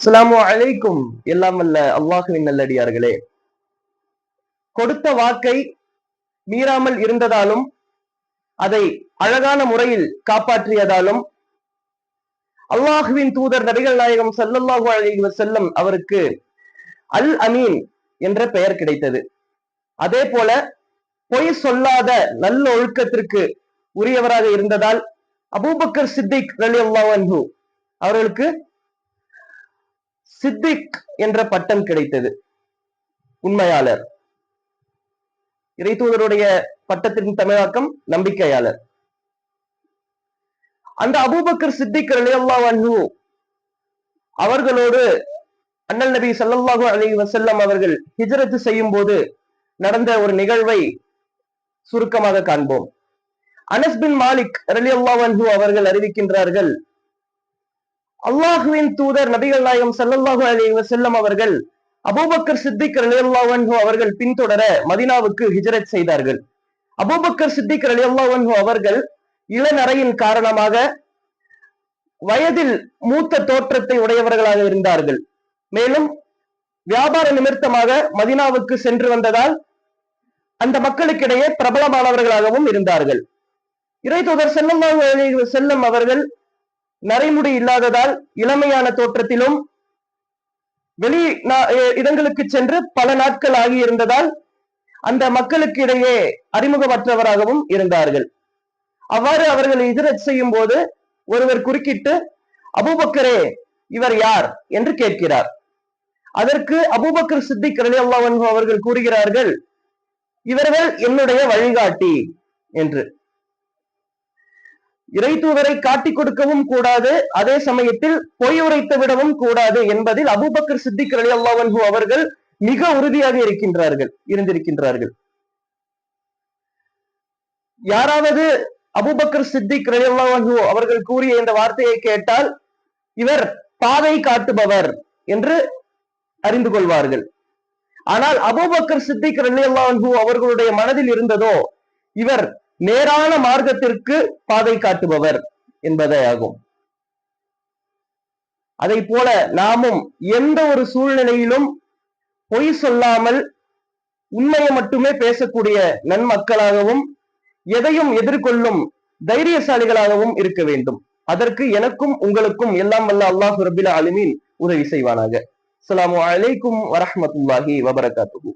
அஸ்ஸலாமு அலைக்கும். எல்லாம் அல்ல அல்லாஹுவின் நல்லடியார்களே, கொடுத்த வாக்கை மீறாமல் இருந்ததாலும் அதை அழகான முறையில் காப்பாற்றியதாலும் அல்லாஹுவின் தூதர் நபிகள் நாயகம் ஸல்லல்லாஹு அலைஹி வஸல்லம் அவருக்கு அல் அமீன் என்ற பெயர் கிடைத்தது. அதே போல பொய் சொல்லாத நல்ல ஒழுக்கத்திற்கு உரியவராக இருந்ததால் அபூபக்கர் சித்திக் ரலியல்லாஹு அன்ஹு அவர்களுக்கு சித்திக் என்ற பட்டம் கிடைத்தது. உண்மையாளர். இறைத்தூதருடைய பட்டத்தின் தமிழாக்கம் நம்பிக்கையாளர். அந்த அபூபக்கர் சித்திக் ரலியல்லாஹு அன்ஹு அவர்களோடு அண்ணல் நபி ஸல்லல்லாஹு அலைஹி வஸல்லம் அவர்கள் ஹிஜ்ரத் செய்யும் போது நடந்த ஒரு நிகழ்வை சுருக்கமாக காண்போம். அனஸ் பின் மாலிக் ரலியல்லாஹு அன்ஹு அவர்கள் அறிவிக்கின்றார்கள், அல்லாஹுவின் தூதர் நபிகள் நாயகம் ஸல்லல்லாஹு அலைஹி வஸல்லம் அவர்கள் அபூபக்கர் சித்திக் ரலியல்லாஹு அன்ஹு அவர்கள் பின்தொடர மதீனாவுக்கு ஹிஜ்ரத் செய்தார்கள். அபூபக்கர் சித்திக் ரலியல்லாஹு அன்ஹு அவர்கள் இளநரையின் காரணமாக வயதில் மூத்த தோற்றத்தை உடையவர்களாக இருந்தார்கள். மேலும் வியாபார நிமித்தமாக மதீனாவுக்கு சென்று வந்ததால் அந்த மக்களுக்கிடையே பிரபலமானவர்களாகவும் இருந்தார்கள். இறைத்தூதர் ஸல்லல்லாஹு அலைஹி வஸல்லம் அவர்கள் நரைமுடி இல்லாததால் இளமையான தோற்றத்திலும் வெளி இடங்களுக்கு சென்று பல நாட்கள் ஆகியிருந்ததால் அந்த மக்களுக்கு இடையே அறிமுகமற்றவராகவும் இருந்தார்கள். அவ்வாறு அவர்கள் ஹிஜ்ரத் செய்யும் போது ஒருவர் குறுக்கிட்டு, அபூபக்கரே, இவர் யார் என்று கேட்கிறார். அதற்கு அபூபக்கர் சித்திக் ரலியல்லாஹு அன்ஹு அவர்கள் கூறுகிறார்கள், இவர்கள் என்னுடைய வழிகாட்டி என்று. இறைத்தூதரை காட்டிக் கொடுக்கவும் கூடாது, அதே சமயத்தில் பொய் உரைத்து விடவும் கூடாது என்பதில் அபூபக்கர் சித்திக் ரலியல்லாஹு அன்ஹு அவர்கள் மிக உறுதியாக இருந்திருக்கின்றார்கள். யாராவது அபூபக்கர் சித்திக் ரலியல்லாஹு அன்ஹு அவர்கள் கூறிய இந்த வார்த்தையை கேட்டால் இவர் பாதை காட்டுபவர் என்று அறிந்து கொள்வார்கள். ஆனால் அபூபக்கர் சித்திக் ரலியல்லாஹு அன்ஹு அவர்களுடைய மனதில் இருந்ததோ இவர் நேரான மார்க்கத்திற்கு பாதை காட்டுபவர் என்பதே ஆகும். அதை போல நாமும் எந்த ஒரு சூழ்நிலையிலும் பொய் சொல்லாமல் உண்மையை மட்டுமே பேசக்கூடிய நன்மக்களாகவும் எதையும் எதிர்கொள்ளும் தைரியசாலிகளாகவும் இருக்க வேண்டும். அதற்கு எனக்கும் உங்களுக்கும் எல்லாம் வல்ல அல்லாஹ் ரப்பில் ஆலமீன் உதவி செய்வானாக. அஸ்ஸலாமு அலைக்கும் வரஹ்மத்துல்லாஹி வபரகாத்துஹு.